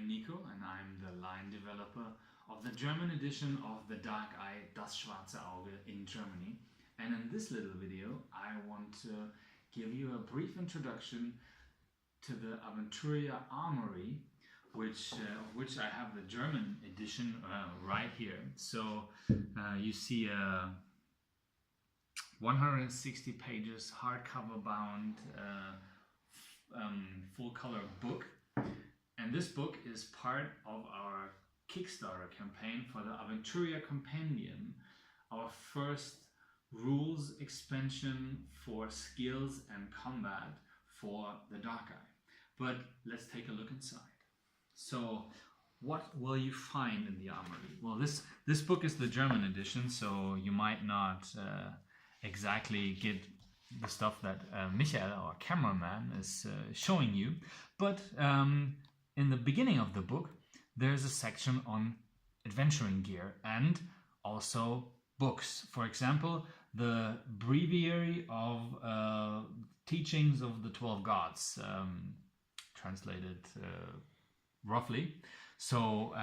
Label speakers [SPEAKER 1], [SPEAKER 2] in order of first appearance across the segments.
[SPEAKER 1] Niko, and I'm the line developer of the German edition of The Dark Eye, Das Schwarze Auge in Germany. And in this little video, I want to give you a brief introduction to the Aventuria Armory, which I have the German edition right here. So you see a 160 pages hardcover bound full color book, and this book is part of our Kickstarter campaign for the Aventuria Compendium, our first rules expansion for skills and combat for the Dark Eye. But let's take a look inside. So what will you find in the armory? Well, this book is the German edition, so you might not exactly get the stuff that Michael, our cameraman, is showing you. But in the beginning of the book, there's a section on adventuring gear and also books. For example, the breviary of teachings of the 12 gods, translated roughly. So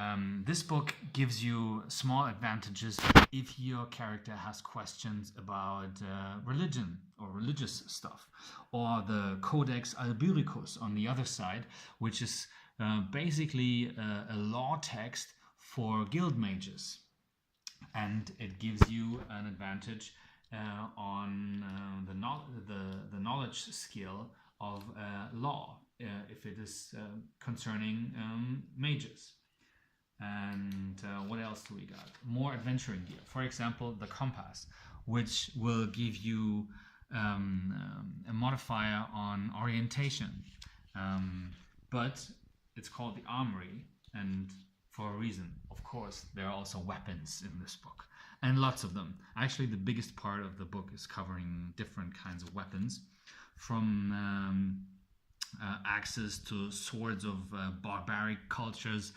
[SPEAKER 1] this book gives you small advantages if your character has questions about religion or religious stuff, or the Codex Albiricus on the other side, which is basically a law text for guild mages, and it gives you an advantage on the knowledge skill of law if it is concerning mages. And what else do we got? More adventuring gear. For example, the compass, which will give you a modifier on orientation. But it's called the armory, and for a reason. Of course, there are also weapons in this book, and lots of them. Actually, the biggest part of the book is covering different kinds of weapons, from axes to swords of barbaric cultures,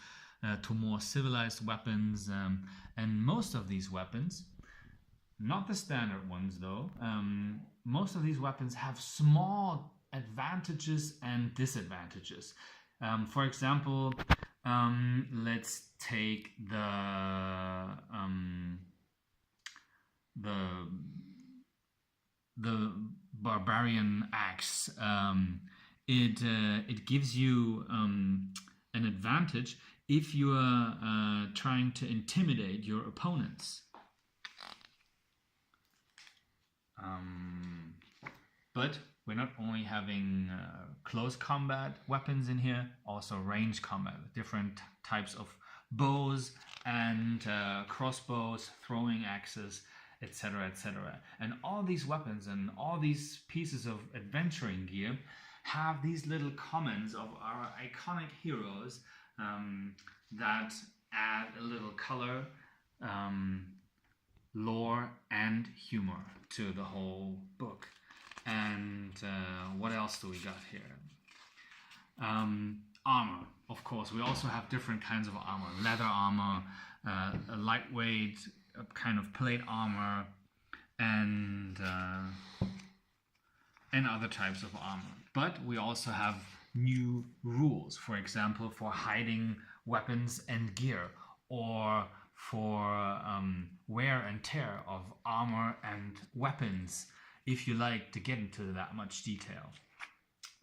[SPEAKER 1] to more civilized weapons, and most of these weapons, not the standard ones though, most of these weapons have small advantages and disadvantages. For example, let's take the barbarian axe. It gives you an advantage if you are trying to intimidate your opponents. But we're not only having close combat weapons in here, also range combat with different types of bows and crossbows, throwing axes, etc., etc. And all these weapons and all these pieces of adventuring gear have these little comments of our iconic heroes that add a little color, lore, and humor to the whole book. And what else do we got here? Armor, of course. We also have different kinds of armor. Leather armor, a lightweight kind of plate armor, and other types of armor. But we also have new rules, for example, for hiding weapons and gear, or for wear and tear of armor and weapons, if you like to get into that much detail.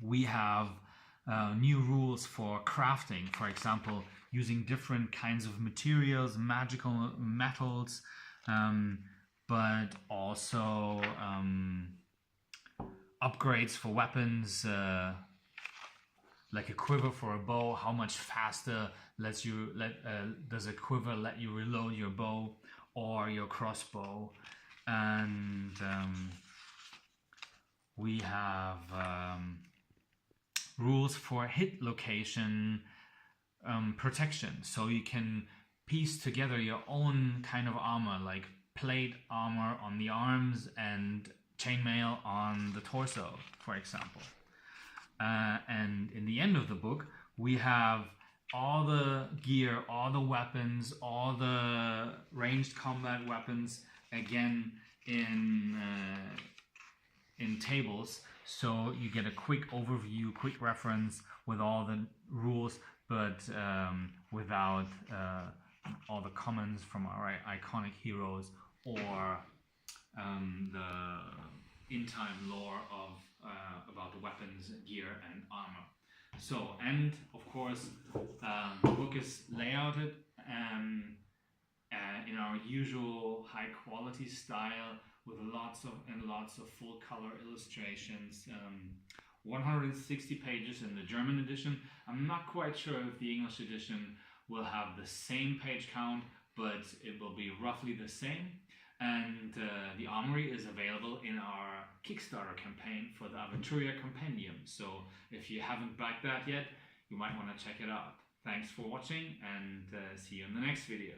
[SPEAKER 1] We have new rules for crafting, for example, using different kinds of materials, magical metals, but also upgrades for weapons, like a quiver for a bow. How much faster does a quiver let you reload your bow or your crossbow? And we have rules for hit location protection, so you can piece together your own kind of armor, like plate armor on the arms and chainmail on the torso, for example. And in the end of the book, we have all the gear, all the weapons, all the ranged combat weapons, again in tables, so you get a quick overview, quick reference with all the rules, but but without all the comments from our iconic heroes or the in-time lore of about the weapons, gear, and armor. So, and of course, the book is layouted in our usual high-quality style with lots of full-color illustrations. 160 pages in the German edition. I'm not quite sure if the English edition will have the same page count, but it will be roughly the same. And the Armory is available in our Kickstarter campaign for the Aventuria Compendium. So if you haven't backed that yet, you might want to check it out. Thanks for watching, and see you in the next video.